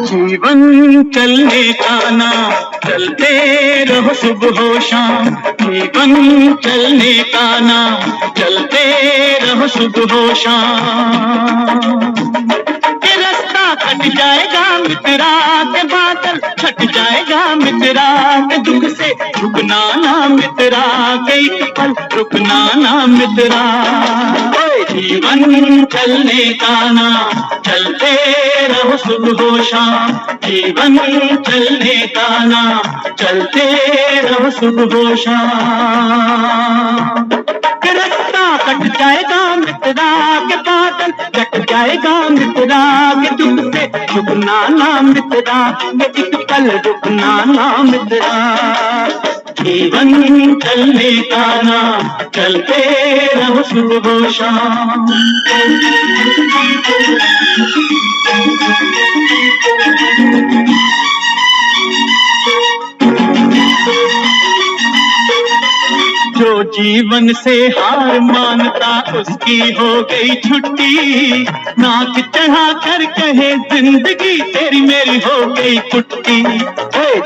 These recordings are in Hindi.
जीवन चलने का नाम, चलते रहो सुबह शाम। जीवन चलने का नाम, चलते रहो सुबह शाम। के रास्ता कट जाएगा मित्रा, के बादल छट जाएगा मित्रा, के दुख से रुकना ना मित्रा, के एक पल रुकना ना मित्रा। जीवन चलने का नाम, चलते रहो सुबह शाम। जीवन चलने का नाम, चलते रहो सुबह शाम। के रास्ता कट जाएगा मित्रा, के बादल कट जाएगा मित्रा, के दुख से रुकना ना मित्रा, के एक पल रुकना ना मित्रा। जीवन चलने का नाम, चलते रहो सुबह शाम। जो जीवन से हार मानता उसकी हो गई छुट्टी, नाक चढ़ा कर कहे जिंदगी तेरी मेरी हो गई कुट्टी।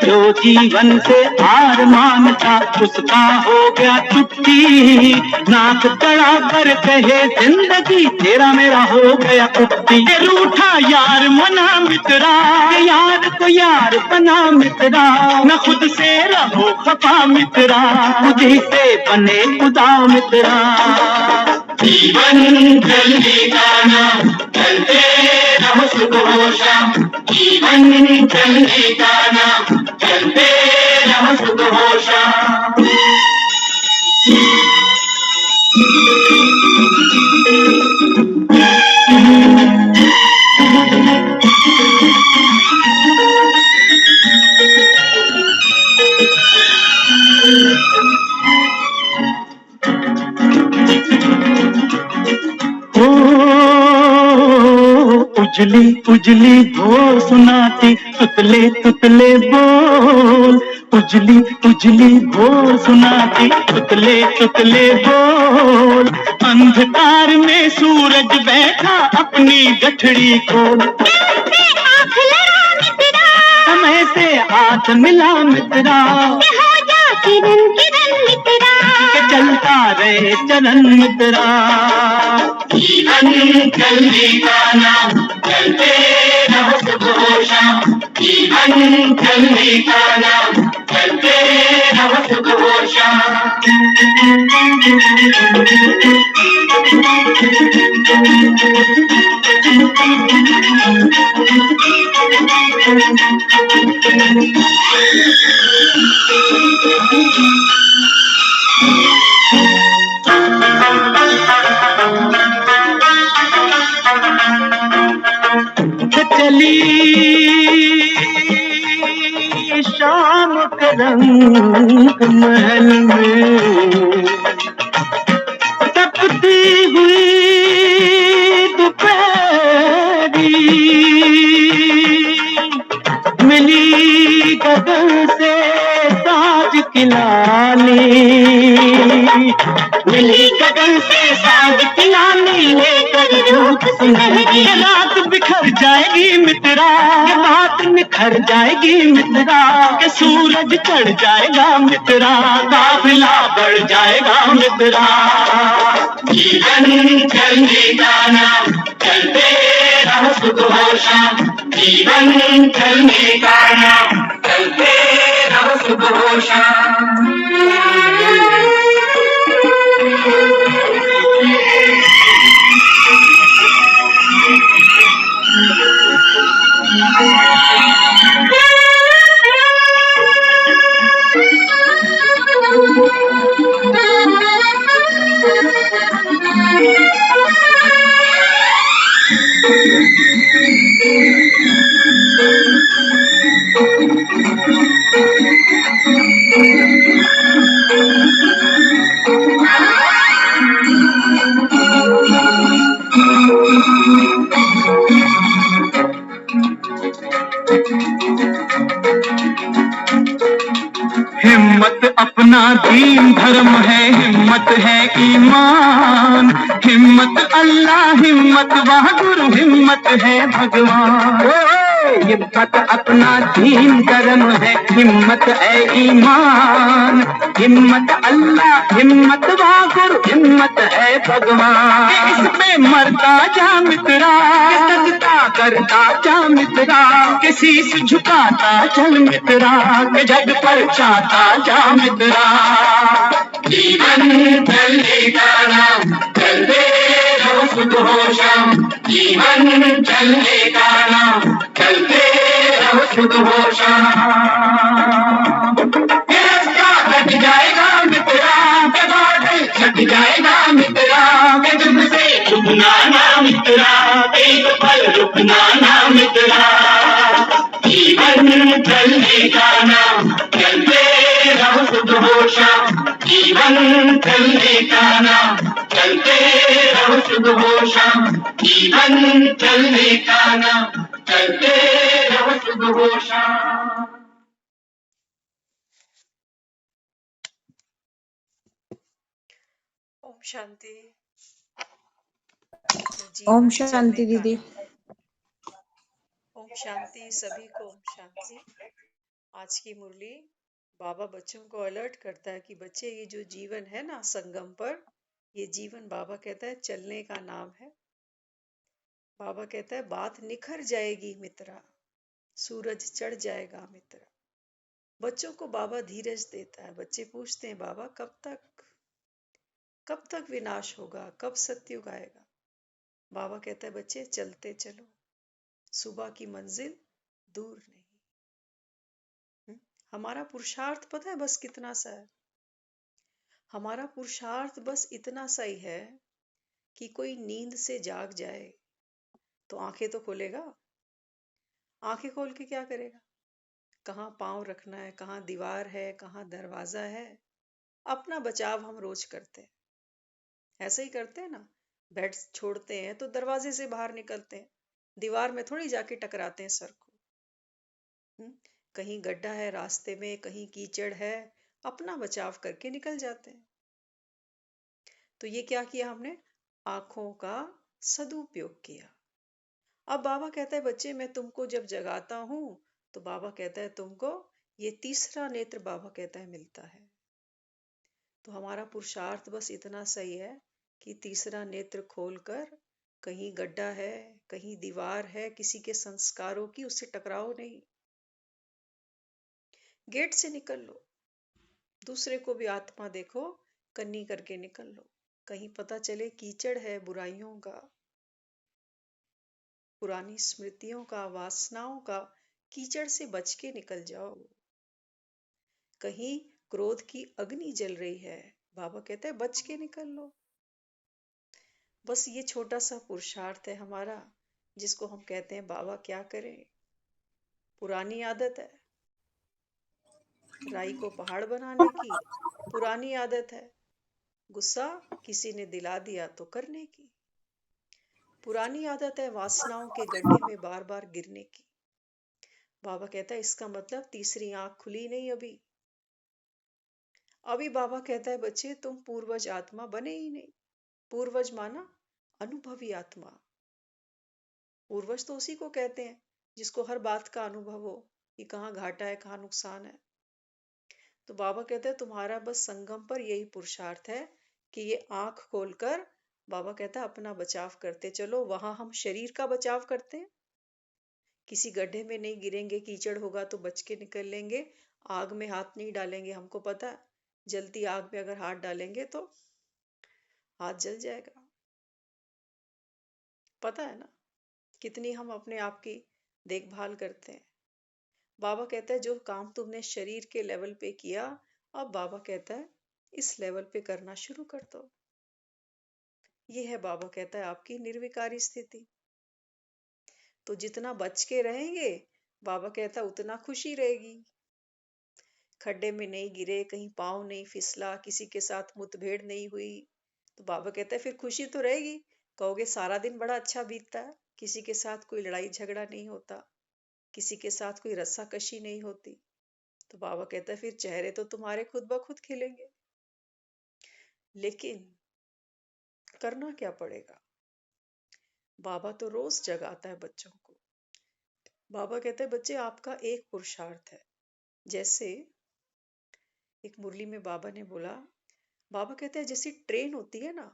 जो जीवन से हार मानता उसका हो गया छुट्टी, नाक चढ़ा कर कहे जिंदगी तेरा मेरा हो गया कुट्टी। रूठा यार मना मित्रा, यार को यार बना मित्रा, न खुद से रहो खफा मित्रा, खुद ही से बने खुदा मित्रा। जीवन चलने का नाम, चलते रहो सुबह शाम। जीवन चलने का नाम, चलते रहो सुबह शाम। उजली उजली भोर सुनाती तुतले तुतले बोल। उजली उजली भोर सुनाती तुतले तुतले बोल। अंधकार में सूरज बैठा अपनी गठड़ी खोल। समय से हाथ मिला मित्रा, हो जा किरण किरण मित्रा, के चलता रहे चरण मित्रा। जीवन चलने का नाम, चलते रहो सुबह शाम। जीवन चलने का नाम, चलते रहो सुबह शाम। चली शाम के रंग महल में, तपती हुई दोपहरी, मिली गगन से साज की लाली, मिली गगन से साज की लाली, लेकर धूप सुनहरी। रात बिखर जाएगी मित्रा, के बात निखर जाएगी मित्रा, के सूरज चढ़ जाएगा मित्रा, काफिला बढ़ जाएगा मित्रा। जीवन चलने का नाम, चलते रहो सुबह शाम। जीवन चलने का नाम, चलते रहो सुबह शाम। हिम्मत बहादुर हिम्मत है भगवान। हिम्मत अपना दीन कर्म है, हिम्मत है ईमान। हिम्मत अल्लाह हिम्मत बहादुर हिम्मत है भगवान। इसमें मरता जा मित्रा, सजदा करता जा मित्रा, के शीश झुकाता चल मित्रा, के जग पर चाहता जा मित्रा। जीवन चलेगा नाम चलते रहो सुबह शाम, जीवन चलेगा नाम चलते रहो सुबह शाम। ये रास्ता कट जाएगा मित्रा, के बादल छट जाएगा मित्रा, के तुमसे छुपना ना मित्रा, एक पल रुकना ना मित्रा। जीवन चलेगा नाम चलते रहो सुबह शाम, जीवन चलेगा नाम चलते रहो सुबह शाम, जीवन चलेगा नाम चलते रहो सुबह शाम। ओम शांति। ओम जीवन शांति चलने का दीदी। नाम। ओम शांति सभी को, ओम शांति। आज की मुरली बाबा बच्चों को अलर्ट करता है कि बच्चे ये जो जीवन है ना संगम पर, ये जीवन बाबा कहता है चलने का नाम है। बाबा कहता है बात निखर जाएगी मित्रा, सूरज चढ़ जाएगा मित्रा। बच्चों को बाबा धीरज देता है। बच्चे पूछते हैं बाबा कब तक विनाश होगा, कब सत्युग आएगा। बाबा कहता है बच्चे चलते चलो, सुबह की मंजिल दूर नहीं। हमारा पुरुषार्थ पता है बस कितना सा है? हमारा पुरुषार्थ बस इतना सा ही है कि कोई नींद से जाग जाए तो आंखें तो खोलेगा। आंखें खोल के क्या करेगा? कहाँ पांव रखना है, कहाँ दीवार है, कहाँ दरवाजा है। अपना बचाव हम रोज करते हैं, ऐसे ही करते हैं ना। बेड छोड़ते हैं तो दरवाजे से बाहर निकलते हैं, दीवार में थोड़ी जाके टकराते हैं सर को। कहीं गड्ढा है रास्ते में, कहीं कीचड़ है, अपना बचाव करके निकल जाते हैं। तो ये क्या किया हमने? आंखों का सदुपयोग किया। अब बाबा कहता है बच्चे मैं तुमको जब जगाता हूं तो बाबा कहता है तुमको ये तीसरा नेत्र बाबा कहता है मिलता है। तो हमारा पुरुषार्थ बस इतना सही है कि तीसरा नेत्र खोलकर, कहीं गड्ढा है, कहीं दीवार है, किसी के संस्कारों की, उससे टकराओ नहीं। गेट से निकल लो, दूसरे को भी आत्मा देखो, कन्नी करके निकल लो। कहीं पता चले कीचड़ है बुराइयों का, पुरानी स्मृतियों का, वासनाओं का, कीचड़ से बच के निकल जाओ। कहीं क्रोध की अग्नि जल रही है, बाबा कहता है बच के निकल लो। बस ये छोटा सा पुरुषार्थ है हमारा, जिसको हम कहते हैं बाबा क्या करें। पुरानी आदत है राई को पहाड़ बनाने की, पुरानी आदत है गुस्सा किसी ने दिला दिया तो करने की, पुरानी आदत है वासनाओं के गड्ढे में बार बार गिरने की। बाबा कहता है इसका मतलब तीसरी आंख खुली नहीं अभी। अभी बाबा कहता है बच्चे तुम पूर्वज आत्मा बने ही नहीं। पूर्वज माना अनुभवी आत्मा। पूर्वज तो उसी को कहते हैं जिसको हर बात का अनुभव हो कि कहाँ घाटा है, कहाँ नुकसान है। तो बाबा कहते हैं तुम्हारा बस संगम पर यही पुरुषार्थ है कि ये आंख खोलकर, बाबा कहता है अपना बचाव करते चलो। वहां हम शरीर का बचाव करते हैं, किसी गड्ढे में नहीं गिरेंगे, कीचड़ होगा तो बच के निकल लेंगे। आग में हाथ नहीं डालेंगे, हमको पता है जलती आग में अगर हाथ डालेंगे तो हाथ जल जाएगा। पता है ना कितनी हम अपने आप की देखभाल करते हैं। बाबा कहता है जो काम तुमने शरीर के लेवल पे किया, अब बाबा कहता है इस लेवल पे करना शुरू कर दो। ये है बाबा कहता है आपकी निर्विकारी स्थिति। तो जितना बच के रहेंगे, बाबा कहता है उतना खुशी रहेगी। खड्डे में नहीं गिरे, कहीं पाँव नहीं फिसला, किसी के साथ मुठभेड़ नहीं हुई, तो बाबा कहता है फिर खुशी तो रहेगी। कहोगे सारा दिन बड़ा अच्छा बीतता है, किसी के साथ कोई लड़ाई झगड़ा नहीं होता, किसी के साथ कोई रस्साकशी नहीं होती, तो बाबा कहता है फिर चेहरे तो तुम्हारे खुद ब खुद खिलेंगे। लेकिन करना क्या पड़ेगा? बाबा तो रोज जगाता है बच्चों को। बाबा कहते हैं बच्चे आपका एक पुरुषार्थ है। जैसे एक मुरली में बाबा ने बोला, बाबा कहते हैं जैसी ट्रेन होती है ना,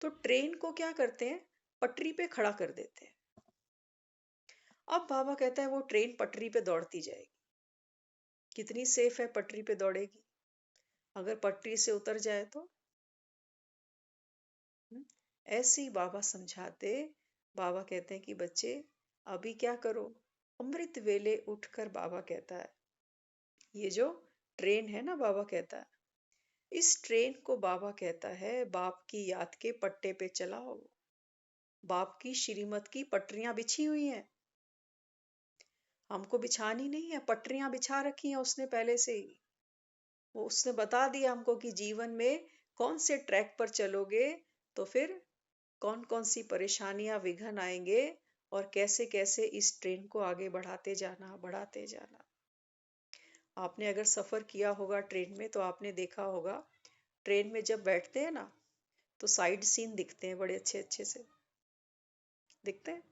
तो ट्रेन को क्या करते हैं, पटरी पे खड़ा कर देते हैं। अब बाबा कहता है वो ट्रेन पटरी पे दौड़ती जाएगी। कितनी सेफ है पटरी पे दौड़ेगी? अगर पटरी से उतर जाए तो? हम्म, ऐसे ही बाबा समझाते। बाबा कहते हैं कि बच्चे अभी क्या करो, अमृत वेले उठकर बाबा कहता है, ये जो ट्रेन है ना, बाबा कहता है इस ट्रेन को बाबा कहता है बाप की याद के पट्टे पे चलाओ। बाप की श्रीमत की पटरियां बिछी हुई हैं, हमको बिछानी नहीं है, पटरियां बिछा रखी हैं उसने पहले से ही। वो उसने बता दिया हमको कि जीवन में कौन से ट्रैक पर चलोगे तो फिर कौन कौन सी परेशानियां विघ्न आएंगे, और कैसे कैसे इस ट्रेन को आगे बढ़ाते जाना, बढ़ाते जाना। आपने अगर सफर किया होगा ट्रेन में तो आपने देखा होगा, ट्रेन में जब बैठते हैं ना तो साइड सीन दिखते हैं, बड़े अच्छे अच्छे से दिखते हैं।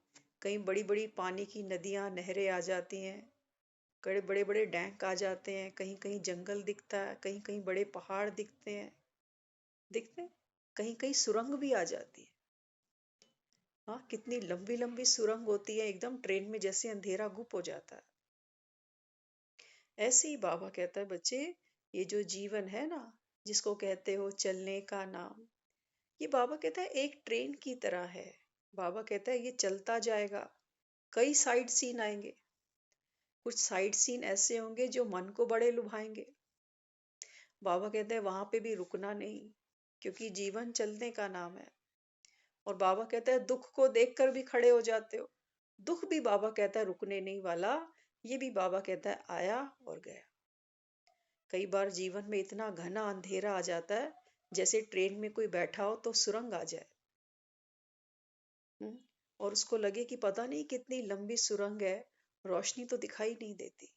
कहीं बड़ी बड़ी पानी की नदियां नहरें आ जाती हैं, बड़े बड़े बड़े डैंक आ जाते हैं, कहीं कहीं जंगल दिखता है, कहीं कहीं बड़े पहाड़ दिखते हैं, दिखते हैं। कहीं कहीं सुरंग भी आ जाती है। हाँ, कितनी लंबी लंबी सुरंग होती है, एकदम ट्रेन में जैसे अंधेरा गुप हो जाता है। ऐसे ही बाबा कहता है बच्चे, ये जो जीवन है ना, जिसको कहते हो चलने का नाम, ये बाबा कहता है एक ट्रेन की तरह है। बाबा कहता है ये चलता जाएगा, कई साइड सीन आएंगे। कुछ साइड सीन ऐसे होंगे जो मन को बड़े लुभाएंगे। बाबा कहते हैं वहां पे भी रुकना नहीं, क्योंकि जीवन चलने का नाम है। और बाबा कहता है दुख को देखकर भी खड़े हो जाते हो। दुख भी बाबा कहता है रुकने नहीं वाला, ये भी बाबा कहता है आया और गया। कई बार जीवन में इतना घना अंधेरा आ जाता है, जैसे ट्रेन में कोई बैठा हो तो सुरंग आ जाए। हम्म, और उसको लगे कि पता नहीं कितनी लंबी सुरंग है, रोशनी तो दिखाई नहीं देती।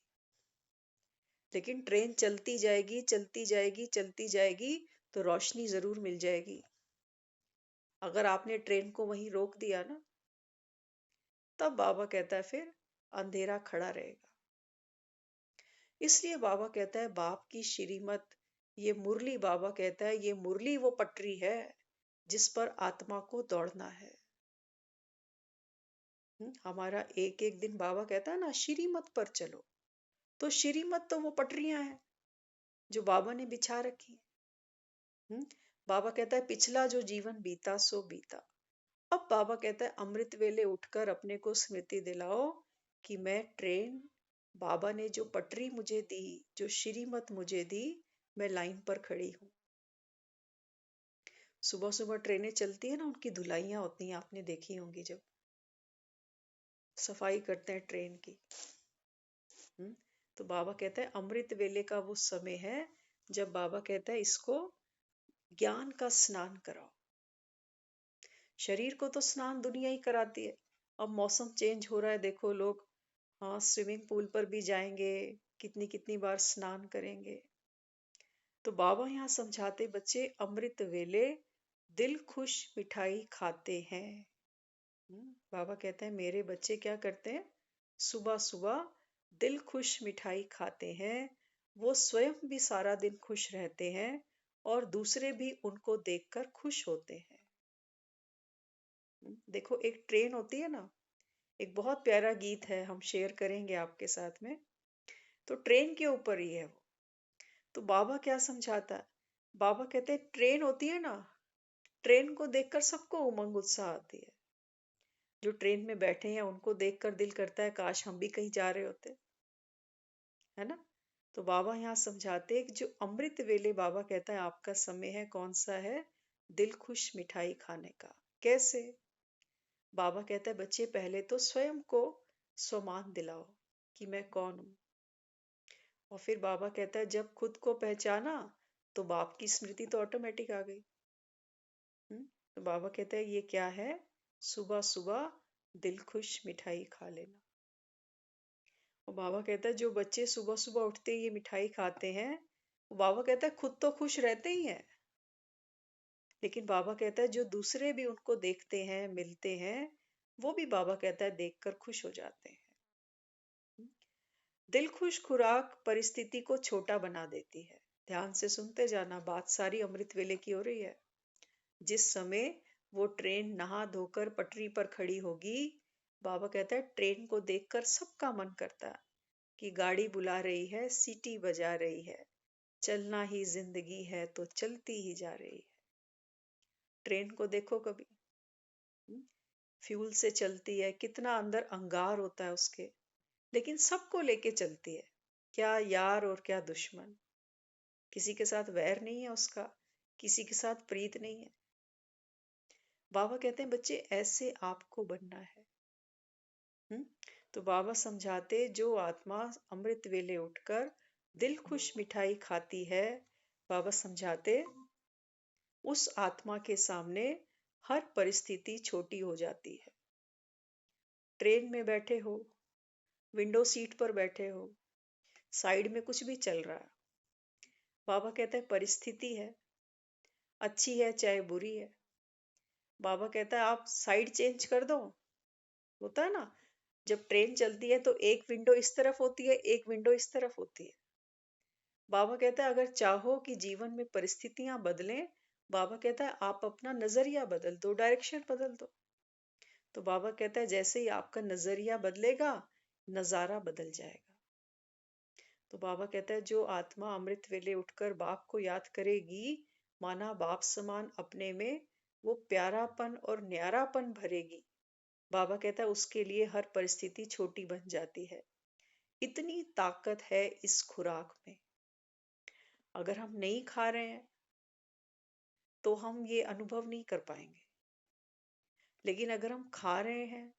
लेकिन ट्रेन चलती जाएगी, चलती जाएगी, चलती जाएगी, तो रोशनी जरूर मिल जाएगी। अगर आपने ट्रेन को वहीं रोक दिया ना, तब बाबा कहता है फिर अंधेरा खड़ा रहेगा। इसलिए बाबा कहता है बाप की श्रीमत, ये मुरली, बाबा कहता है ये मुरली वो पटरी है जिस पर आत्मा को दौड़ना है। हमारा एक एक दिन, बाबा कहता है ना श्रीमत पर चलो, तो श्रीमत तो वो पटरियां हैं जो बाबा ने बिछा रखी हैं। बाबा कहता है पिछला जो जीवन बीता सो बीता। अब बाबा कहता है अमृत वेले उठकर अपने को स्मृति दिलाओ कि मैं ट्रेन, बाबा ने जो पटरी मुझे दी, जो श्रीमत मुझे दी, मैं लाइन पर खड़ी हूँ। सुबह सुबह ट्रेनें चलती है ना, उनकी धुलाइयां होती हैं, आपने देखी होंगी, जब सफाई करते हैं ट्रेन की। हम्म, तो बाबा कहता है अमृत वेले का वो समय है जब बाबा कहता है इसको ज्ञान का स्नान कराओ। शरीर को तो स्नान दुनिया ही कराती है। अब मौसम चेंज हो रहा है, देखो लोग, हाँ, स्विमिंग पूल पर भी जाएंगे, कितनी कितनी बार स्नान करेंगे। तो बाबा यहाँ समझाते बच्चे अमृत वेले दिल खुश मिठाई खाते हैं। बाबा कहते हैं मेरे बच्चे क्या करते हैं, सुबह सुबह दिल खुश मिठाई खाते हैं। वो स्वयं भी सारा दिन खुश रहते हैं और दूसरे भी उनको देखकर खुश होते हैं। देखो एक ट्रेन होती है ना, एक बहुत प्यारा गीत है, हम शेयर करेंगे आपके साथ में। तो ट्रेन के ऊपर ही है वो। तो बाबा क्या समझाता है, बाबा कहते हैं ट्रेन होती है ना, ट्रेन को देखकर सबको उमंग उत्साह आती है। जो ट्रेन में बैठे हैं उनको देखकर दिल करता है काश हम भी कहीं जा रहे होते, है ना। तो बाबा यहाँ समझाते हैं कि जो अमृत वेले, बाबा कहता है आपका समय है, कौन सा है, दिल खुश मिठाई खाने का। कैसे? बाबा कहता है बच्चे पहले तो स्वयं को स्वमान दिलाओ कि मैं कौन हूं। और फिर बाबा कहता है जब खुद को पहचाना तो बाप की स्मृति तो ऑटोमेटिक आ गई। तो बाबा कहता है ये क्या है, सुबह सुबह दिल खुश मिठाई खा लेना। और बाबा कहता है जो बच्चे सुबह सुबह उठते ही ये मिठाई खाते हैं, वो बाबा कहता है खुद तो खुश रहते ही हैं, लेकिन बाबा कहता है जो दूसरे भी उनको देखते हैं, मिलते हैं, वो भी बाबा कहता है देखकर खुश हो जाते हैं। दिल खुश खुराक परिस्थिति को छोटा बना देती है। ध्यान से सुनते जाना, बात सारी अमृत वेले की हो रही है। जिस समय वो ट्रेन नहा धोकर पटरी पर खड़ी होगी, बाबा कहता है ट्रेन को देखकर सबका मन करता है कि गाड़ी बुला रही है, सीटी बजा रही है, चलना ही जिंदगी है तो चलती ही जा रही है। ट्रेन को देखो कभी, फ्यूल से चलती है, कितना अंदर अंगार होता है उसके, लेकिन सबको लेके चलती है। क्या यार और क्या दुश्मन, किसी के साथ वैर नहीं है उसका, किसी के साथ प्रीत नहीं है। बाबा कहते हैं बच्चे ऐसे आपको बनना है। हम्म तो बाबा समझाते जो आत्मा अमृत वेले उठकर दिल खुश मिठाई खाती है, बाबा समझाते उस आत्मा के सामने हर परिस्थिति छोटी हो जाती है। ट्रेन में बैठे हो, विंडो सीट पर बैठे हो, साइड में कुछ भी चल रहा है, बाबा कहते हैं परिस्थिति है, अच्छी है चाहे बुरी है। बाबा कहता है आप साइड चेंज कर दो। होता है ना, जब ट्रेन चलती है तो एक विंडो इस तरफ होती है, एक विंडो इस तरफ होती है। बाबा कहता है अगर चाहो कि जीवन में परिस्थितियां बदलें, बाबा कहता है आप अपना नजरिया बदल दो, डायरेक्शन बदल दो। तो बाबा कहता है जैसे ही आपका नजरिया बदलेगा, नजारा बदल जाएगा। तो बाबा कहता है जो आत्मा अमृत वेले उठकर बाप को याद करेगी, माना बाप समान अपने में वो प्यारापन और न्यारापन भरेगी। बाबा कहता है उसके लिए हर परिस्थिति छोटी बन जाती है। इतनी ताकत है इस खुराक में। अगर हम नहीं खा रहे हैं तो हम ये अनुभव नहीं कर पाएंगे, लेकिन अगर हम खा रहे हैं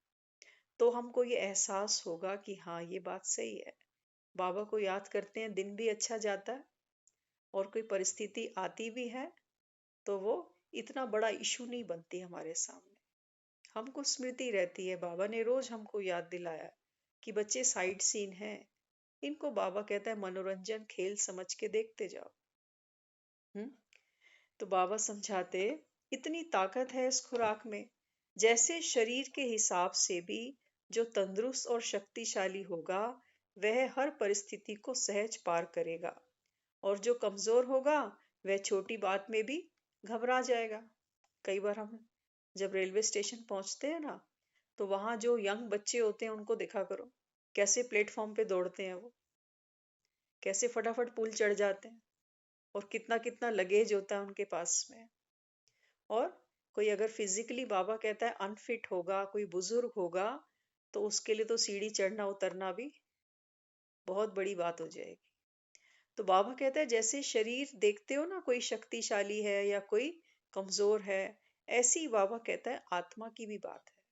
तो हमको ये एहसास होगा कि हाँ ये बात सही है। बाबा को याद करते हैं, दिन भी अच्छा जाता है, और कोई परिस्थिति आती भी है तो वो इतना बड़ा इशू नहीं बनती हमारे सामने। हमको स्मृति रहती है, बाबा ने रोज हमको याद दिलाया कि बच्चे साइड सीन है, इनको बाबा कहता है मनोरंजन खेल समझ के देखते जाओ। हम्म तो बाबा समझाते इतनी ताकत है इस खुराक में। जैसे शरीर के हिसाब से भी जो तंदुरुस्त और शक्तिशाली होगा, वह हर परिस्थिति को सहज पार करेगा, और जो कमजोर होगा वह छोटी बात में भी घबरा जाएगा। कई बार हम जब रेलवे स्टेशन पहुंचते हैं ना, तो वहां जो यंग बच्चे होते हैं उनको देखा करो, कैसे प्लेटफॉर्म पे दौड़ते हैं वो, कैसे फटाफट पुल चढ़ जाते हैं, और कितना कितना लगेज होता है उनके पास में। और कोई अगर फिजिकली बाबा कहता है अनफिट होगा, कोई बुजुर्ग होगा, तो उसके लिए तो सीढ़ी चढ़ना उतरना भी बहुत बड़ी बात हो जाएगी। तो बाबा कहता है जैसे शरीर देखते हो ना, कोई शक्तिशाली है या कोई कमजोर है, ऐसी ही बाबा कहता है आत्मा की भी बात है।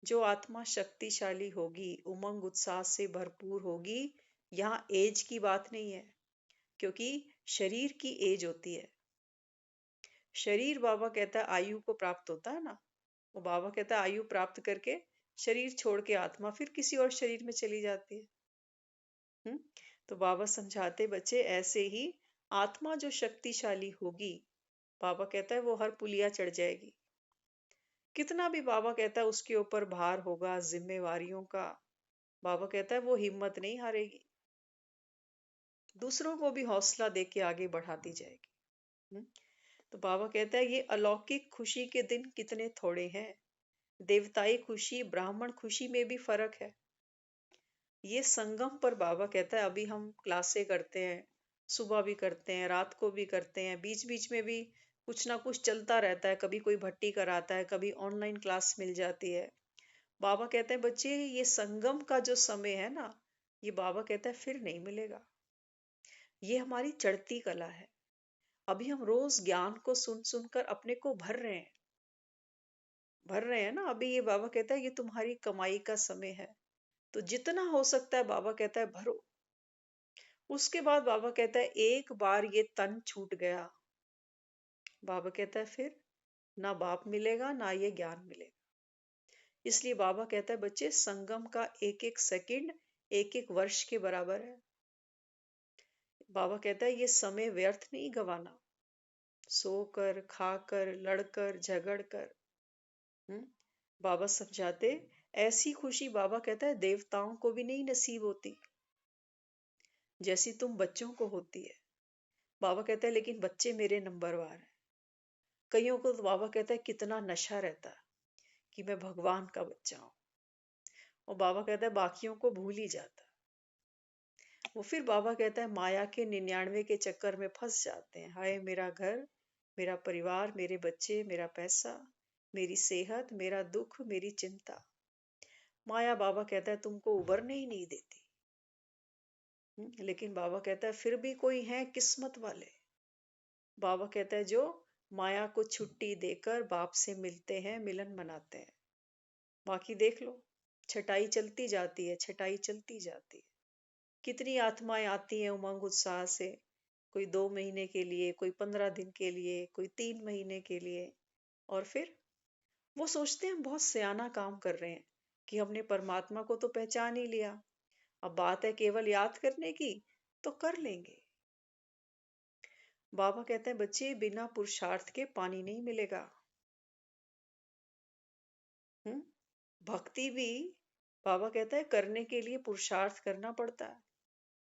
जो आत्मा शक्तिशाली होगी, उमंग उत्साह से भरपूर होगी, यहाँ एज की बात नहीं है, क्योंकि शरीर की एज होती है। शरीर बाबा कहता है आयु को प्राप्त होता है ना, वो बाबा कहता है आयु प्राप्त करके शरीर छोड़ के आत्मा फिर किसी और शरीर में चली जाती है। हम्म तो बाबा समझाते बच्चे ऐसे ही आत्मा जो शक्तिशाली होगी, बाबा कहता है वो हर पुलिया चढ़ जाएगी। कितना भी बाबा कहता है उसके ऊपर भार होगा जिम्मेवारियों का, बाबा कहता है वो हिम्मत नहीं हारेगी, दूसरों को भी हौसला दे के आगे बढ़ाती जाएगी। हम्म, तो बाबा कहता है ये अलौकिक खुशी के दिन कितने थोड़े हैं। देवताई खुशी ब्राह्मण खुशी में भी फर्क है। ये संगम पर बाबा कहता है अभी हम क्लासे करते हैं, सुबह भी करते हैं, रात को भी करते हैं, बीच बीच में भी कुछ ना कुछ चलता रहता है, कभी कोई भट्टी कराता है, कभी ऑनलाइन क्लास मिल जाती है। बाबा कहते हैं बच्चे ये संगम का जो समय है ना, ये बाबा कहता है फिर नहीं मिलेगा। ये हमारी चढ़ती कला है। अभी हम रोज ज्ञान को सुन सुनकर अपने को भर रहे हैं ना। अभी ये बाबा कहता है ये तुम्हारी कमाई का समय है, तो जितना हो सकता है बाबा कहता है भरो। उसके बाद बाबा कहता है एक बार ये तन छूट गया, बाबा कहता है फिर ना बाप मिलेगा ना ये ज्ञान मिलेगा। इसलिए बाबा कहता है बच्चे संगम का एक एक सेकंड एक एक वर्ष के बराबर है। बाबा कहता है ये समय व्यर्थ नहीं गवाना, सोकर, खाकर, लड़कर, झगड़कर। हम्म बाबा समझाते, ऐसी खुशी बाबा कहता है देवताओं को भी नहीं नसीब होती जैसी तुम बच्चों को होती है। बाबा कहता है लेकिन बच्चे मेरे नंबरवार हैं। कईयों को तो बाबा कहता है कितना नशा रहता है कि मैं भगवान का बच्चा हूं, और बाबा कहता है बाकियों को भूल ही जाता। वो फिर बाबा कहता है माया के 99 के चक्कर में फंस जाते हैं। हाय मेरा घर, मेरा परिवार, मेरे बच्चे, मेरा पैसा, मेरी सेहत, मेरा दुख, मेरी चिंता। माया बाबा कहता है तुमको उबरने ही नहीं देती। लेकिन बाबा कहता है फिर भी कोई है किस्मत वाले। बाबा कहता है जो माया को छुट्टी देकर बाप से मिलते हैं, मिलन मनाते हैं। बाकी देख लो, छटाई चलती जाती है, छटाई चलती जाती है। कितनी आत्माएं आती हैं उमंग उत्साह से, कोई 2 महीने के लिए, कोई 15 दिन के लिए, कोई 3 महीने के लिए, और फिर वो सोचते हैं हम बहुत सयाना काम कर रहे हैं कि हमने परमात्मा को तो पहचान ही लिया, अब बात है केवल याद करने की, तो कर लेंगे। बाबा कहते हैं बच्चे बिना पुरुषार्थ के पानी नहीं मिलेगा। हम्म भक्ति भी बाबा कहता है करने के लिए पुरुषार्थ करना पड़ता है।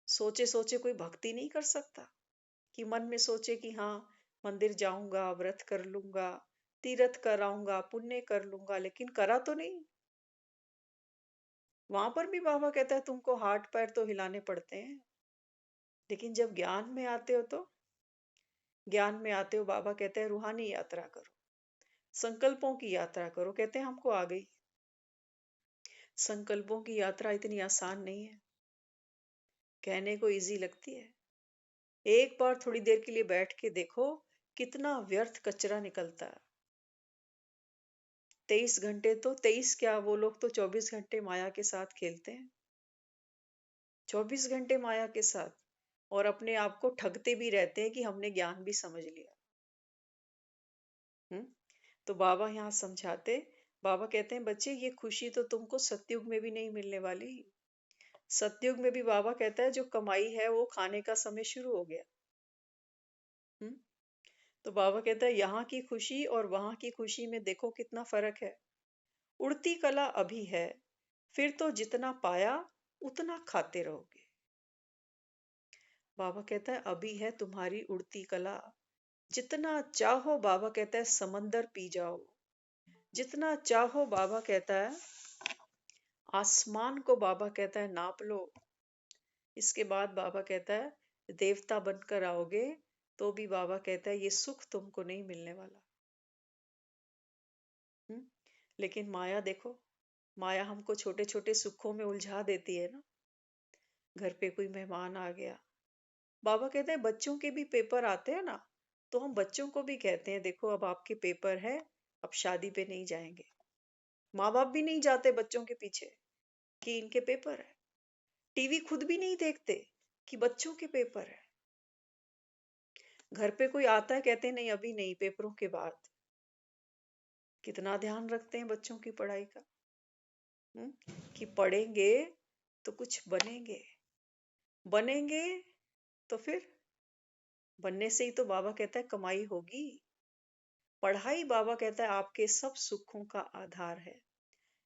सोचे सोचे कोई भक्ति नहीं कर सकता कि मन में सोचे कि हाँ मंदिर जाऊंगा, व्रत कर लूंगा, तीर्थ कराऊंगा, पुण्य कर लूंगा, लेकिन करा तो नहीं। वहां पर भी बाबा कहता है तुमको हाथ पैर तो हिलाने पड़ते हैं, लेकिन जब ज्ञान में आते हो बाबा कहते हैं रूहानी यात्रा करो, संकल्पों की यात्रा करो। कहते हैं हमको आ गई। संकल्पों की यात्रा इतनी आसान नहीं है, कहने को इजी लगती है। एक बार थोड़ी देर के लिए बैठ के देखो कितना व्यर्थ कचरा निकलता है। 23 घंटे तो 23 क्या, वो लोग तो 24 घंटे माया के साथ खेलते हैं। 24 घंटे माया के साथ, और अपने आप को ठगते भी रहते हैं कि हमने ज्ञान भी समझ लिया। हम्म तो बाबा यहाँ समझाते, बाबा कहते हैं बच्चे ये खुशी तो तुमको सतयुग में भी नहीं मिलने वाली। सतयुग में भी बाबा कहता है जो कमाई है वो खाने का समय शुरू हो गया। हम्म तो बाबा कहता है यहाँ की खुशी और वहां की खुशी में देखो कितना फर्क है। उड़ती कला अभी है, फिर तो जितना पाया उतना खाते रहोगे। बाबा कहता है अभी है तुम्हारी उड़ती कला, जितना चाहो बाबा कहता है समंदर पी जाओ, जितना चाहो बाबा कहता है आसमान को बाबा कहता है नाप लो। इसके बाद बाबा कहता है देवता बनकर आओगे तो भी बाबा कहता है ये सुख तुमको नहीं मिलने वाला। हम्म लेकिन माया देखो, माया हमको छोटे छोटे सुखों में उलझा देती है ना। घर पे कोई मेहमान आ गया, बाबा कहते हैं बच्चों के भी पेपर आते हैं ना, तो हम बच्चों को भी कहते हैं देखो अब आपके पेपर है, अब शादी पे नहीं जाएंगे। माँ बाप भी नहीं जाते बच्चों के पीछे कि इनके पेपर है। टीवी खुद भी नहीं देखते कि बच्चों के पेपर है। घर पे कोई आता है कहते हैं नहीं अभी नहीं, पेपरों के बाद। कितना ध्यान रखते हैं बच्चों की पढ़ाई का। कि पढ़ेंगे तो कुछ बनेंगे, बनेंगे तो फिर बनने से ही तो बाबा कहता है कमाई होगी। पढ़ाई बाबा कहता है आपके सब सुखों का आधार है,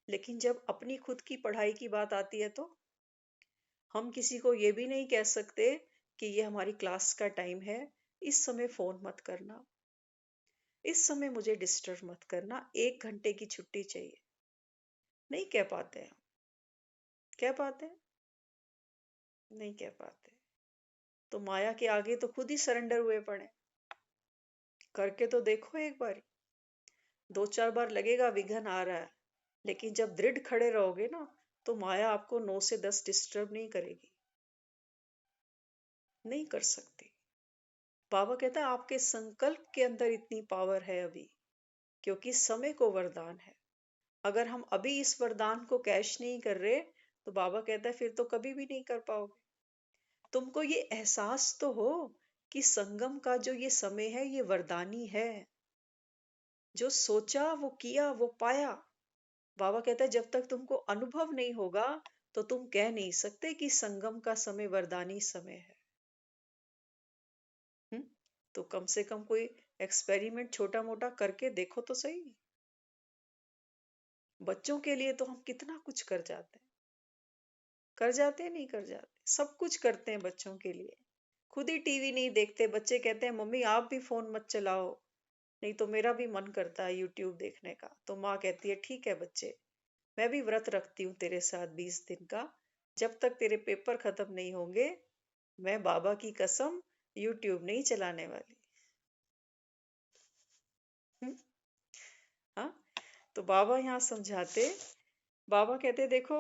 लेकिन जब अपनी खुद की पढ़ाई की बात आती है तो हम किसी को ये भी नहीं कह सकते कि ये हमारी क्लास का टाइम है, इस समय फोन मत करना, इस समय मुझे डिस्टर्ब मत करना, 1 घंटे की छुट्टी चाहिए। नहीं कह पाते हैं। कह पाते हैं? नहीं कह पाते। तो माया के आगे तो खुद ही सरेंडर हुए पड़े। करके तो देखो एक बार, 2-4 बार लगेगा विघन आ रहा है, लेकिन जब दृढ़ खड़े रहोगे ना तो माया आपको 9 से 10 डिस्टर्ब नहीं करेगी। नहीं कर सकती। बाबा कहता है आपके संकल्प के अंदर इतनी पावर है अभी, क्योंकि समय को वरदान है। अगर हम अभी इस वरदान को कैश नहीं कर रहे तो बाबा कहता है फिर तो कभी भी नहीं कर पाओगे। तुमको ये एहसास तो हो कि संगम का जो ये समय है ये वरदानी है। जो सोचा वो किया वो पाया। बाबा कहता है जब तक तुमको अनुभव नहीं होगा तो तुम कह नहीं सकते कि संगम का समय वरदानी समय है। हम्म तो कम से कम कोई एक्सपेरिमेंट छोटा मोटा करके देखो तो सही। बच्चों के लिए तो हम कितना कुछ कर जाते हैं, कर जाते हैं नहीं कर जाते, सब कुछ करते हैं बच्चों के लिए। खुद ही टीवी नहीं देखते, बच्चे कहते हैं मम्मी आप भी फोन मत चलाओ, नहीं तो मेरा भी मन करता है यूट्यूब देखने का। तो माँ कहती है ठीक है बच्चे, मैं भी व्रत रखती हूँ तेरे साथ 20 दिन का, जब तक तेरे पेपर खत्म नहीं होंगे मैं बाबा की कसम यूट्यूब नहीं चलाने वाली। हम्म, हाँ। तो बाबा यहाँ समझाते, बाबा कहते देखो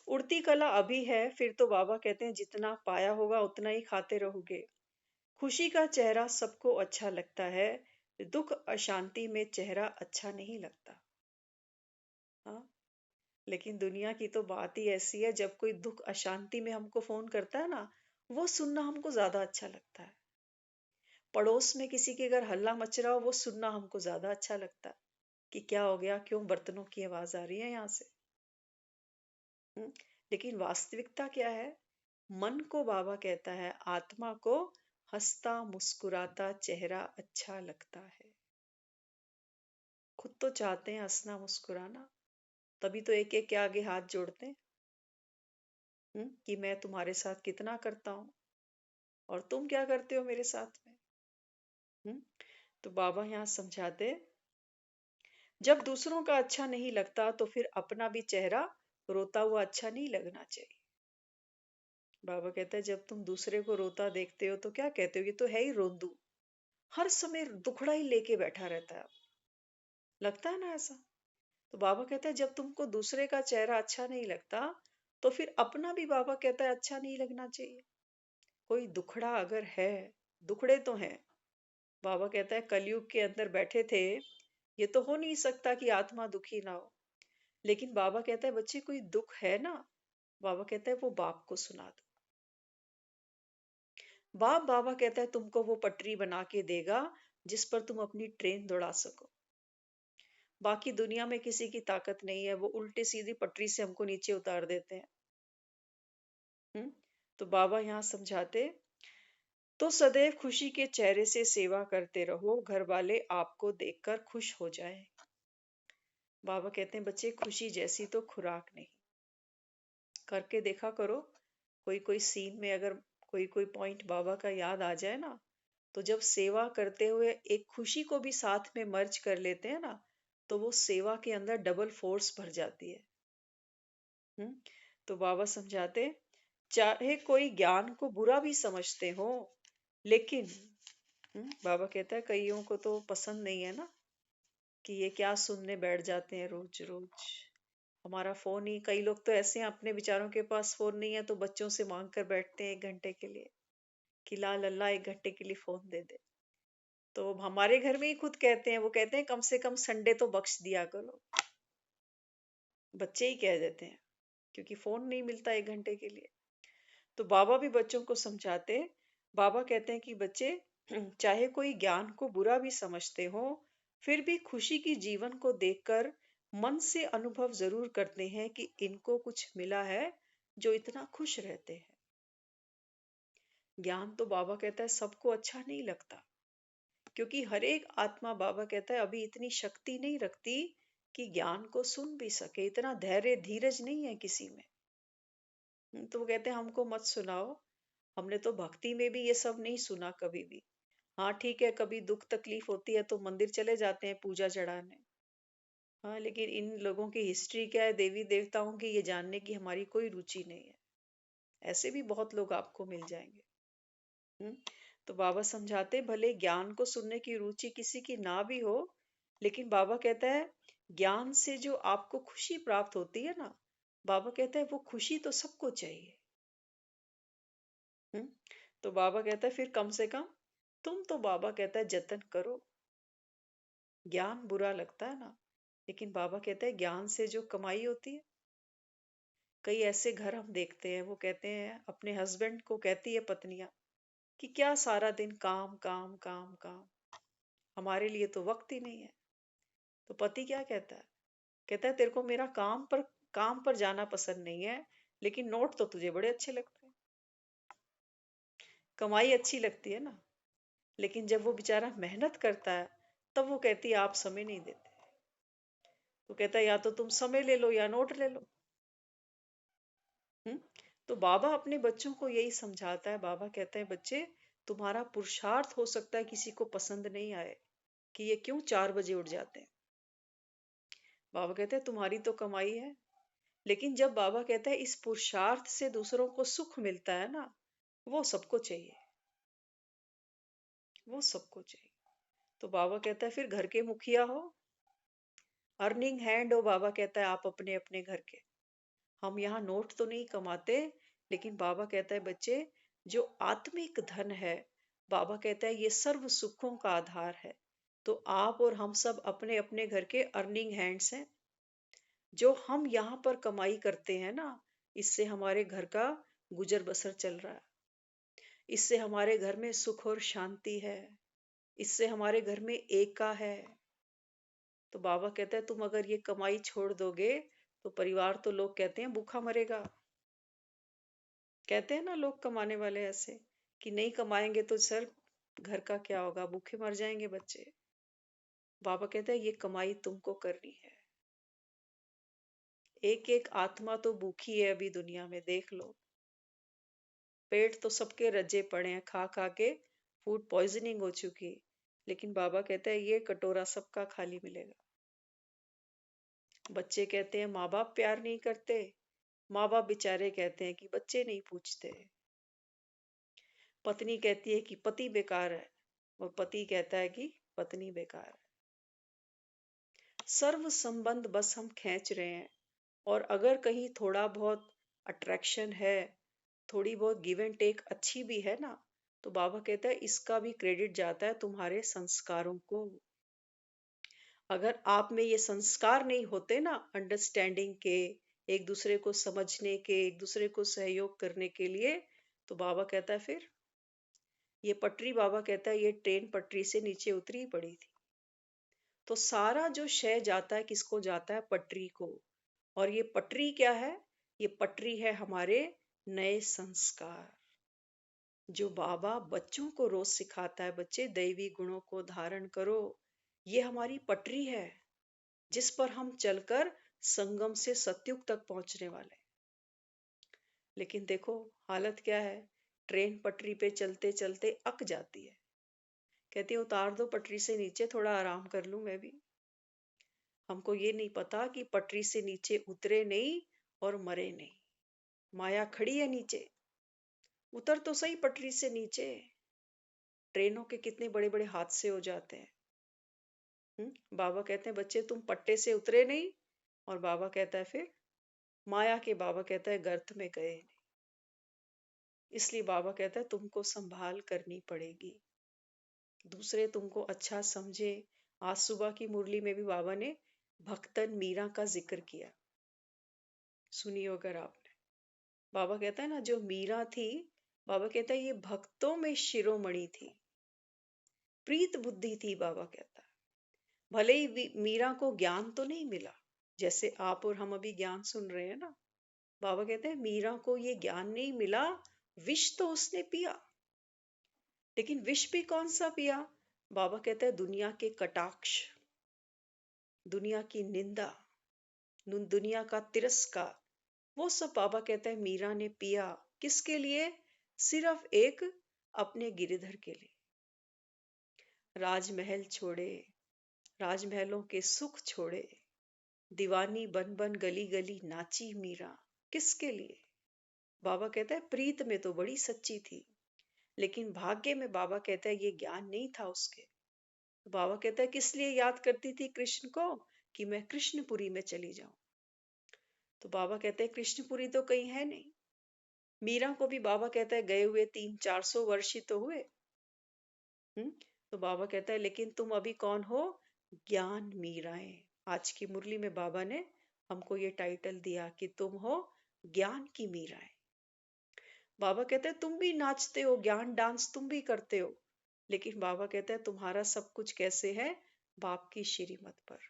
उड़ती कला अभी है, फिर तो बाबा कहते हैं जितना पाया होगा उतना ही खाते रहोगे। खुशी का चेहरा सबको अच्छा लगता है, दुख अशांति में चेहरा अच्छा नहीं लगता। हाँ। लेकिन दुनिया की तो बात ही ऐसी है, जब कोई दुख अशांति में हमको फोन करता है ना, वो सुनना हमको ज्यादा अच्छा लगता है। पड़ोस में किसी के घर हल्ला मच रहा हो, वो सुनना हमको ज्यादा अच्छा लगता है कि क्या हो गया, क्यों बर्तनों की आवाज आ रही है यहाँ से। हम्म, लेकिन वास्तविकता क्या है? मन को बाबा कहता है, आत्मा को हंसता मुस्कुराता चेहरा अच्छा लगता है। खुद तो चाहते हैं हंसना मुस्कुराना, तभी तो एक एक के आगे हाथ जोड़ते हैं। कि मैं तुम्हारे साथ कितना करता हूँ और तुम क्या करते हो मेरे साथ में। हम्म, तो बाबा यहाँ समझाते, जब दूसरों का अच्छा नहीं लगता तो फिर अपना भी चेहरा रोता हुआ अच्छा नहीं लगना चाहिए। बाबा कहता है जब तुम दूसरे को रोता देखते हो तो क्या कहते हो, ये तो है ही रोंदू, हर समय दुखड़ा ही लेके बैठा रहता है, लगता है ना ऐसा। तो बाबा कहता है जब तुमको दूसरे का चेहरा अच्छा नहीं लगता तो फिर अपना भी बाबा कहता है अच्छा नहीं लगना चाहिए। कोई दुखड़ा अगर है, दुखड़े तो हैं, बाबा कहता है कलयुग के अंदर बैठे थे, ये तो हो नहीं सकता कि आत्मा दुखी ना हो। लेकिन बाबा कहता है बच्चे कोई दुख है ना, बाबा कहता है वो बाप को सुना दो। बाप, बाबा कहता है तुमको वो पटरी बना के देगा जिस पर तुम अपनी ट्रेन दौड़ा सको। बाकी दुनिया में किसी की ताकत नहीं है, वो उल्टी सीधी पटरी से हमको नीचे उतार देते हैं। हम्म, तो बाबा यहाँ समझाते, तो सदैव खुशी के चेहरे से सेवा करते रहो, घर वाले आपको देखकर खुश हो जाए। बाबा कहते हैं बच्चे खुशी जैसी तो खुराक नहीं, करके देखा करो। कोई कोई सीन में अगर कोई कोई पॉइंट बाबा का याद आ जाए ना, तो जब सेवा करते हुए एक खुशी को भी साथ में मर्ज कर लेते हैं ना, तो वो सेवा के अंदर डबल फोर्स भर जाती है। हम्म, तो बाबा समझाते, चाहे कोई ज्ञान को बुरा भी समझते हो, लेकिन बाबा कहता है कईयों को तो पसंद नहीं है ना, कि ये क्या सुनने बैठ जाते हैं रोज रोज हमारा फोन ही। कई लोग तो ऐसे हैं अपने विचारों के पास फोन नहीं है तो बच्चों से मांग कर बैठते हैं 1 घंटे के लिए, कि ला लल्ला 1 घंटे के लिए फोन दे दे। तो हमारे घर में ही खुद कहते हैं, वो कहते हैं कम से कम संडे तो बख्श दिया करो। बच्चे ही कह देते हैं, क्योंकि फोन नहीं मिलता 1 घंटे के लिए। तो बाबा भी बच्चों को समझाते, बाबा कहते हैं कि बच्चे चाहे कोई ज्ञान को बुरा भी समझते हो, फिर भी खुशी की जीवन को देखकर मन से अनुभव जरूर करते हैं कि इनको कुछ मिला है जो इतना खुश रहते हैं। ज्ञान तो बाबा कहता है सबको अच्छा नहीं लगता, क्योंकि हर एक आत्मा बाबा कहता है अभी इतनी शक्ति नहीं रखती कि ज्ञान को सुन भी सके, इतना धैर्य धीरज नहीं है किसी में। तो वो कहते हैं हमको मत सुनाओ, हमने तो भक्ति में भी ये सब नहीं सुना कभी भी। हाँ ठीक है, कभी दुख तकलीफ होती है तो मंदिर चले जाते हैं पूजा चढ़ाने। हाँ, लेकिन इन लोगों की हिस्ट्री क्या है देवी देवताओं की, ये जानने की हमारी कोई रुचि नहीं है। ऐसे भी बहुत लोग आपको मिल जाएंगे। हम्म, तो बाबा समझाते भले ज्ञान को सुनने की रुचि किसी की ना भी हो, लेकिन बाबा कहता है ज्ञान से जो आपको खुशी प्राप्त होती है ना, बाबा कहता है वो खुशी तो सबको चाहिए। हम्म, तो बाबा कहता है फिर कम से कम तुम तो, बाबा कहता है जतन करो। ज्ञान बुरा लगता है ना, लेकिन बाबा कहते हैं ज्ञान से जो कमाई होती है। कई ऐसे घर हम देखते हैं, वो कहते हैं अपने हस्बैंड को, कहती है पत्नियां कि क्या सारा दिन काम काम काम काम, हमारे लिए तो वक्त ही नहीं है। तो पति क्या कहता है? कहता है तेरे को मेरा काम पर जाना पसंद नहीं है, लेकिन नोट तो तुझे बड़े अच्छे लगते हैं। कमाई अच्छी लगती है ना, लेकिन जब वो बेचारा मेहनत करता है तब वो कहती है आप समय नहीं देते। वो कहता है या तो तुम समय ले लो या नोट ले लो। हम्म। तो बाबा अपने बच्चों को यही समझाता है। बाबा कहते हैं बच्चे, तुम्हारा पुरुषार्थ हो सकता है किसी को पसंद नहीं आए कि ये क्यों 4 बजे उठ जाते हैं। बाबा कहते हैं तुम्हारी तो कमाई है, लेकिन जब बाबा कहता है इस पुरुषार्थ से दूसरों को सुख मिलता है ना, वो सबको चाहिए, वो सबको चाहिए। तो बाबा कहता है फिर घर के मुखिया हो, अर्निंग हैंड हो। बाबा कहता है आप अपने अपने घर के। हम यहाँ नोट तो नहीं कमाते, लेकिन बाबा कहता है बच्चे, जो आत्मिक धन है, बाबा कहता है ये सर्व सुखों का आधार है। तो आप और हम सब अपने अपने घर के अर्निंग हैंड्स हैं। जो हम यहाँ पर कमाई करते हैं ना, इससे हमारे घर का गुजर बसर चल रहा है, इससे हमारे घर में सुख और शांति है, इससे हमारे घर में एका है। तो बाबा कहता है तुम अगर ये कमाई छोड़ दोगे तो परिवार, तो लोग कहते हैं भूखा मरेगा। कहते हैं ना लोग कमाने वाले ऐसे कि नहीं कमाएंगे तो सर घर का क्या होगा, भूखे मर जाएंगे बच्चे। बाबा कहता है ये कमाई तुमको करनी है। एक एक आत्मा तो भूखी है अभी दुनिया में, देख लो। पेट तो सबके रजे पड़े हैं, खा खा के फूड पॉइजनिंग हो चुकी। लेकिन बाबा कहता है ये कटोरा सबका खाली मिलेगा। बच्चे कहते हैं माँ बाप प्यार नहीं करते, माँ बाप बेचारे कहते हैं कि बच्चे नहीं पूछते। पत्नी कहती है कि पति बेकार है, और पति कहता है कि पत्नी बेकार है। सर्व संबंध बस हम खींच रहे हैं, और अगर कहीं थोड़ा बहुत अट्रैक्शन है, थोड़ी बहुत गिव एंड टेक अच्छी भी है ना, तो बाबा कहता है इसका भी क्रेडिट जाता है तुम्हारे संस्कारों को। अगर आप में ये संस्कार नहीं होते ना, अंडरस्टैंडिंग के, एक दूसरे को समझने के, एक दूसरे को सहयोग करने के लिए, तो बाबा कहता है फिर ये पटरी, बाबा कहता है ये ट्रेन पटरी से नीचे उतरी पड़ी थी। तो सारा जो क्षय जाता है किसको जाता है? पटरी को। और ये पटरी क्या है? ये पटरी है हमारे नए संस्कार, जो बाबा बच्चों को रोज सिखाता है। बच्चे दैवी गुणों को धारण करो, ये हमारी पटरी है जिस पर हम चलकर संगम से सतयुग तक पहुंचने वाले हैं। लेकिन देखो हालत क्या है, ट्रेन पटरी पे चलते चलते अक जाती है, कहती है उतार दो पटरी से नीचे, थोड़ा आराम कर लूं मैं भी। हमको ये नहीं पता कि पटरी से नीचे उतरे नहीं और मरे नहीं, माया खड़ी है नीचे। उतर तो सही पटरी से नीचे। ट्रेनों के कितने बड़े बड़े हादसे हो जाते हैं। बाबा कहते हैं बच्चे तुम पट्टे से उतरे नहीं, और बाबा कहता है फिर माया के, बाबा कहता है गर्त में गए नहीं। इसलिए बाबा कहता है तुमको संभाल करनी पड़ेगी, दूसरे तुमको अच्छा समझे। आज सुबह की मुरली में भी बाबा ने भक्तन मीरा का जिक्र किया, सुनियो अगर आपने। बाबा कहता है ना जो मीरा थी, बाबा कहता है ये भक्तों में शिरोमणि थी, प्रीत बुद्धि थी। बाबा कहता है भले ही मीरा को ज्ञान तो नहीं मिला, जैसे आप और हम अभी ज्ञान सुन रहे हैं ना, बाबा कहते हैं मीरा को ये ज्ञान नहीं मिला, विष तो उसने पिया। लेकिन विष भी कौन सा पिया? बाबा कहते हैं दुनिया के कटाक्ष, दुनिया की निंदा, दुनिया का तिरस्कार, वो सब बाबा कहता है मीरा ने पिया। किसके लिए? सिर्फ एक अपने गिरिधर के लिए। राजमहल छोड़े, राजमहलों के सुख छोड़े, दीवानी बन बन गली गली नाची मीरा। किसके लिए? बाबा कहता है प्रीत में तो बड़ी सच्ची थी, लेकिन भाग्य में, बाबा कहता है ये ज्ञान नहीं था उसके। तो बाबा कहता है किस लिए याद करती थी कृष्ण को? कि मैं कृष्णपुरी में चली जाऊं। तो बाबा कहते हैं कृष्णपुरी तो कहीं है नहीं। मीरा को भी बाबा कहता है गए हुए 300-400 वर्ष ही तो हुए। तो बाबा कहता है लेकिन तुम अभी कौन हो? ज्ञान मीराएं। आज की मुरली में बाबा ने हमको ये टाइटल दिया कि तुम हो ज्ञान की मीराएं। बाबा कहते हैं तुम भी नाचते हो, ज्ञान डांस तुम भी करते हो, लेकिन बाबा कहते हैं तुम्हारा सब कुछ कैसे है? बाप की श्रीमत पर।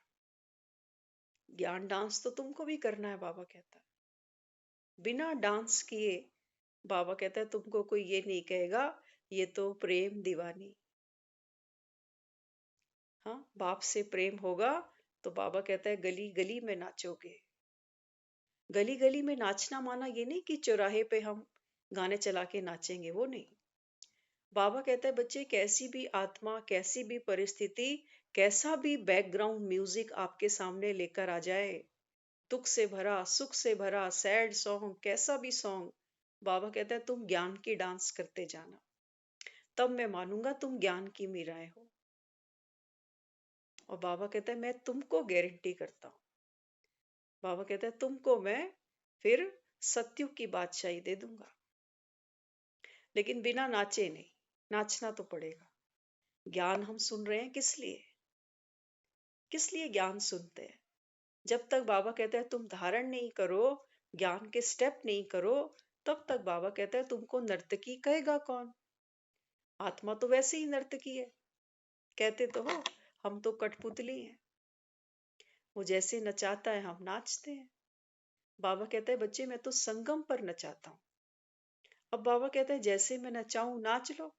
ज्ञान डांस तो तुमको भी करना है, बाबा कहता है। बिना डांस किए, बाबा कहता है तुमको कोई ये नहीं कहेगा ये तो प्रेम दीवानी। हाँ, बाप से प्रेम होगा तो बाबा कहता है गली गली में नाचोगे। गली गली में नाचना माना ये नहीं कि चौराहे पे हम गाने चला के नाचेंगे, वो नहीं। बाबा कहता है बच्चे, कैसी भी आत्मा, कैसी भी परिस्थिति, कैसा भी बैकग्राउंड म्यूजिक आपके सामने लेकर आ जाए, दुख से भरा, सुख से भरा, सैड सॉन्ग, कैसा भी सॉन्ग, बाबा कहता है तुम ज्ञान की डांस करते जाना, तब मैं मानूंगा तुम ज्ञान की मीराएं हो। और बाबा कहता है मैं तुमको गारंटी करता हूँ, बाबा कहता है तुमको मैं फिर सत्युग की बादशाही दे दूंगा, लेकिन बिना नाचे नहीं, नाचना तो पड़ेगा। ज्ञान हम सुन रहे हैं किस लिए? किस लिए ज्ञान सुनते हैं? जब तक बाबा कहता है तुम धारण नहीं करो, ज्ञान के स्टेप नहीं करो, तब तक बाबा कहता है तुमको नर्तकी कहेगा कौन? आत्मा तो वैसे ही नर्तकी है। कहते तो हो हम तो कठपुतली हैं, वो जैसे नचाता है हम नाचते हैं। बाबा कहता है बच्चे मैं तो संगम पर नचाता हूँ। अब बाबा कहता है जैसे मैं नचाऊं नाच लो।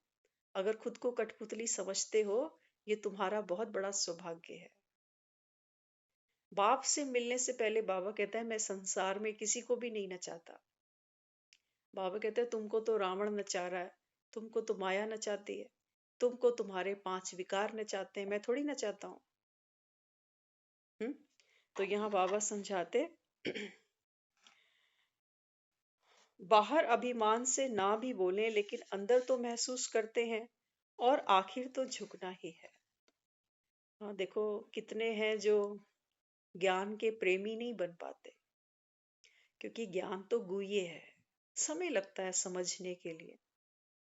अगर खुद को कठपुतली समझते हो, ये तुम्हारा बहुत बड़ा सौभाग्य है। बाप से मिलने से पहले बाबा कहता है मैं संसार में किसी को भी नहीं नचाता। बाबा कहते हैं तुमको तो रावण नचा रहा है, तुमको तो माया नचाती है, तुमको तुम्हारे 5 विकार नचाते हैं, मैं थोड़ी नचाता हूँ। तो यहाँ बाबा समझाते बाहर अभिमान से ना भी बोले, लेकिन अंदर तो महसूस करते हैं, और आखिर तो झुकना ही है। हाँ, देखो कितने हैं जो ज्ञान के प्रेमी नहीं बन पाते, क्योंकि ज्ञान तो गुह्य है, समय लगता है समझने के लिए।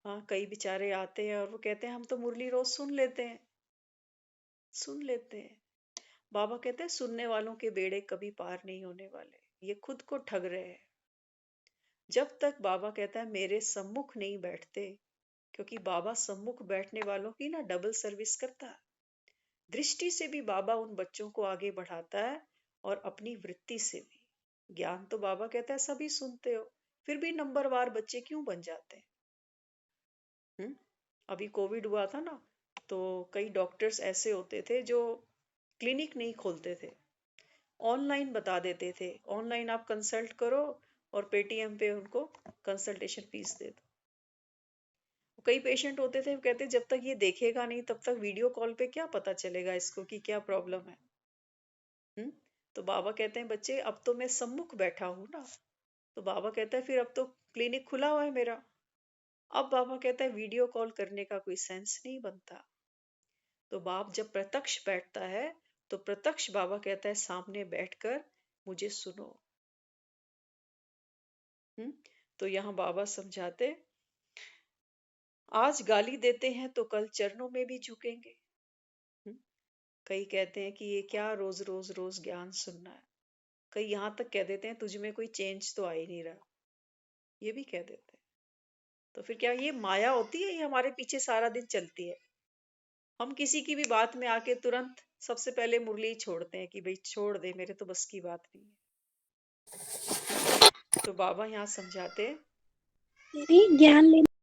हाँ, कई बेचारे आते हैं और वो कहते हैं हम तो मुरली रोज सुन लेते हैं, सुन लेते हैं। बाबा कहते हैं सुनने वालों के बेड़े कभी पार नहीं होने वाले, ये खुद को ठग रहे हैं। जब तक बाबा कहता है मेरे सम्मुख नहीं बैठते, क्योंकि बाबा सम्मुख बैठने वालों की ना डबल सर्विस करता है। दृष्टि से भी बाबा उन बच्चों को आगे बढ़ाता है, और अपनी वृत्ति से भी। ज्ञान तो बाबा कहता है सभी सुनते हो, फिर भी नंबरवार बच्चे क्यों बन जाते हैं? अभी कोविड हुआ था ना, तो कई डॉक्टर्स ऐसे होते थे जो क्लिनिक नहीं खोलते थे, ऑनलाइन बता देते थे, ऑनलाइन आप कंसल्ट करो और पेटीएम पे उनको कंसल्टेशन फीस दे दो। कई पेशेंट होते थे, वो कहते जब तक ये देखेगा नहीं तब तक वीडियो कॉल पे क्या पता चलेगा इसको कि क्या प्रॉब्लम है। तो बाबा कहते हैं बच्चे अब तो मैं सम्मुख बैठा हूं ना, तो बाबा कहता है फिर अब तो क्लिनिक खुला हुआ है मेरा। अब बाबा कहता है वीडियो कॉल करने का कोई सेंस नहीं बनता। तो बाप जब प्रत्यक्ष बैठता है, तो प्रत्यक्ष बाबा कहता है सामने बैठकर मुझे सुनो। तो यहाँ बाबा समझाते आज गाली देते हैं तो कल चरणों में भी झुकेंगे। कई कहते हैं कि ये क्या रोज रोज रोज ज्ञान सुनना है। कई यहाँ तक कह देते हैं तुझ में कोई चेंज तो आ ही नहीं रहा, ये भी कह देते हैं। तो फिर क्या ये माया होती है, ये हमारे पीछे सारा दिन चलती है? हम किसी की भी बात में आके तुरंत सबसे पहले मुरली छोड़ते हैं कि भाई छोड़ दे, मेरे तो बस की बात नहीं है। तो बाबा यहाँ समझाते ज्ञान लेने